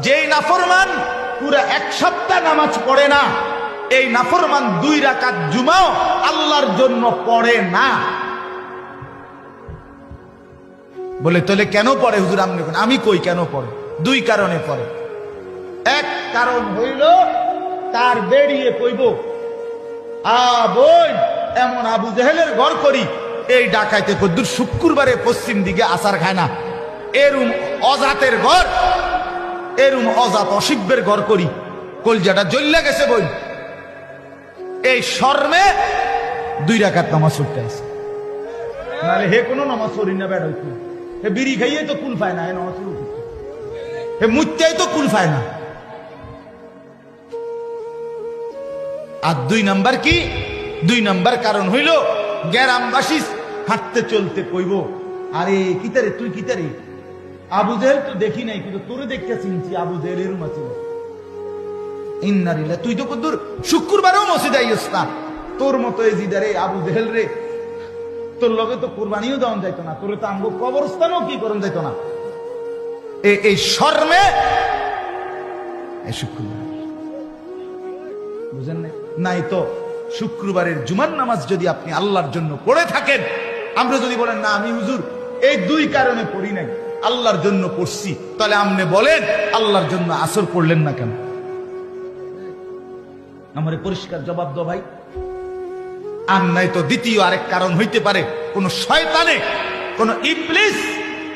যেই নাফরমান পুরো এক সপ্তাহ নামাজ পড়ে না, এই নাফরমান 2 রাকাত জুমাও আল্লাহর জন্য পড়ে না। বলে তাহলে কেন পড়ে হুজুর? আমি কই কেন পড়ে? 2 কারণে পড়ে। এক কারণ হইল তার বেরিয়ে কইব, বোন এমন আবু জেহেলের ঘর করি, এই ডাকাইতে কদ্দুর শুক্রবারে পশ্চিম দিকে আসার খায় না, এরুম অজাতের ঘর, এরুম অজাত অসিব্যের ঘর করি, কলজাটা জ্বল্লা গেছে বই। এই শর্মে 2 রাকাত নামাজ পড়তে আছে। নাহলে হে কোনো নামাজ পড়ি না বেড় হইতো, হে বিড়ি খাইয়ে তো কুল পায় না, হে নামাজ পড়ি, হে মুত্যাই তো কুল পায় না। আর 2 নাম্বার কি? 2 নাম্বার কারণ হইল গ্রামবাসী হাঁটতে চলতে কইব, আরে কিতারে তুই কিতারে, আবু জেহেল তো দেখি নাই কিন্তু তোরে দেখতে চিনছি, আবু জেহেল এরম আছে। ইন্নারিল্লাহ, তুই তো কদ্দুর শুক্রবারেও মসজিদে আইস না, তোর মতো এই জিদারে আবু জেহেল রে, তোর লগে তো কোরবানিও দেওয়া যাইতো না, তোরে তো আমগো কবরস্থানও কি করন যাইতো না। এই শর্মে এই শুক্রবার বুঝেন নাই তো, শুক্রবারের জুমার নামাজ যদি আপনি আল্লাহর জন্য পড়ে থাকেন, আমরা যদি বলেন না আমি হুজুর এই 2 কারণে পড়ি নাই, আল্লাহর জন্য পড়ছি, তাহলে আপনি বলেন আল্লাহর জন্য আসর পড়লেন না কেন? আমারে পরিষ্কার জবাব দাও ভাই। আর নাই তো দ্বিতীয় আরেক কারণ হইতে পারে, কোন শয়তানে, কোন ইবলিস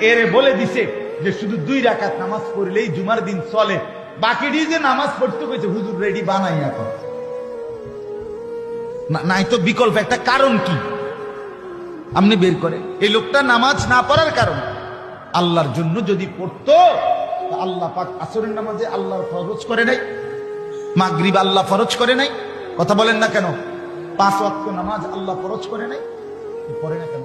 এরে বলে দিছে যে শুধু 2 রাকাত নামাজ পড়লেই জুমার দিন চলে, বাকি যে নামাজ পড়তে কইছে হুজুর রেডি বানাই এখন। নাই তো বিকল্প একটা কারণ কি আপনি বের করেন। এই লোকটা নামাজ না পড়ার কারণ আল্লাহর জন্য যদি পড়তো, আল্লাহ পাক আসরের নামাজে আল্লাহ ফরজ করে নাই, মাগরিব আল্লাহ ফরজ করে নাই, কথা বলেন না কেন? 5 ওয়াক্ত নামাজ আল্লাহ ফরজ করে নাই, পড়ে না কেন?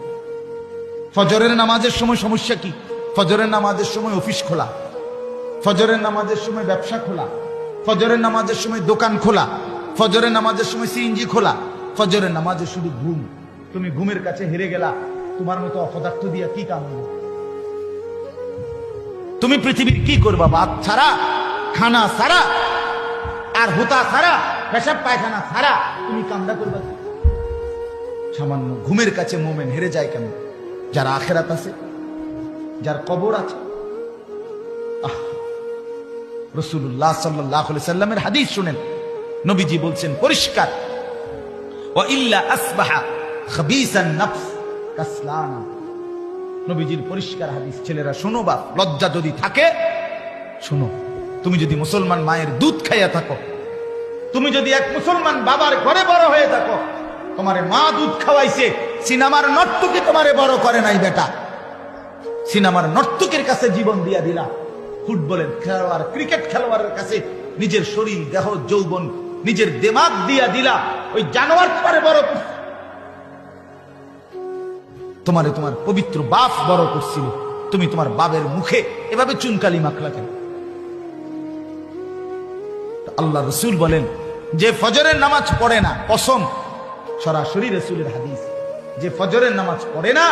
ফজরের নামাজের সময় সমস্যা কি? ফজরের নামাজের সময় অফিস খোলা, ফজরের নামাজের সময় ব্যবসা খোলা, ফজরের নামাজের সময় দোকান খোলা, ফজরের নামাজের সময় সিএনজি খোলা, ফজরের নামাজে শুধু ঘুম। তুমি ঘুমের কাছে হেরে গেলা, তোমার মতো অপদার্থ দিয়া কি কাম হবে? তুমি পৃথিবীর কি করবা? ভাত ছাড়া, খানা ছাড়া, আর হুতা ছাড়া, পেশাব পায়খানা ছাড়া তুমি কামটা করবা? সামান্য ঘুমের কাছে মোমেন হেরে যায় কেন? যার আখেরাত আছে, যার কবর আছে। রাসূলুল্লাহ সাল্লাল্লাহু আলাইহি সাল্লামের হাদিস শুনেন, নবীজি বলছেন পরিষ্কার, ওয়া ইল্লা আসবাহা খাবিসান নফস কাসলানা। নবীজির পরিষ্কার হাদিস, ছেলেরা শোনো, বা লজ্জা যদি থাকে শোনো। তুমি যদি মুসলমান মায়ের দুধ খাইয়া থাকো, তুমি যদি এক মুসলমান বাবার ঘরে বড় হয়ে থাকো, তোমারে মা দুধ খাওয়াইছে, সিনেমার নর্তকী তোমারে বড় করে নাই বেটা, সিনেমার নর্তকের কাছে জীবন দিয়া দিলা, ফুটবলের খেলোয়াড়, ক্রিকেট খেলোয়াড়ের কাছে নিজের শরীর, দেহ, যৌবন, নিজের দিমাগ দিয়া দিলা, ওই জানোয়ার তোমারে বড় করছে। তোমারে তোমার পবিত্র বাপ বড় করছিল, তুমি তোমার বাবের মুখে এভাবে চুনকালি মাখলা কেন? আল্লাহ রসুল বলেন যে ফজরের নামাজ পড়ে না, কসম, সরাসরি রসুলের হাদিস, যে ফজরের নামাজ পড়ে না,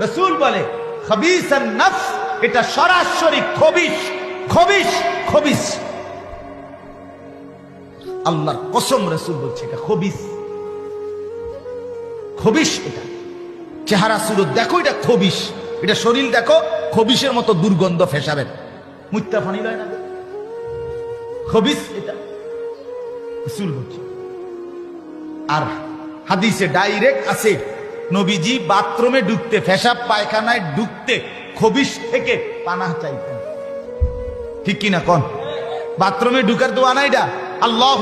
রসুল বলে খাবিসান নফস, এটা সরাসরি খবিশ, খবিশ, খবিশ। আল্লাহর কসম, রসুল বলছে এটা খবিশ, খবিশ। এটা চেহারা সুরত দেখো, এটা খবিশ, এটা শরীর দেখো, খবিশের মতো দুর্গন্ধ ফেসাবেন, মুত্তা ফানি লয় না, খবিশ এটা রসুল বলছে। আর হাদিসে ডাইরেক্ট আছে, নবীজি বাথরুমে ঢুকতে, পেশাব পায়খানায় ঢুকতে খবিশ থেকে পানাহ চাইতেন। ঠিক কিনা কোন? বাথরুমে ঢুকার দোয়া না এটা? আল্লাহ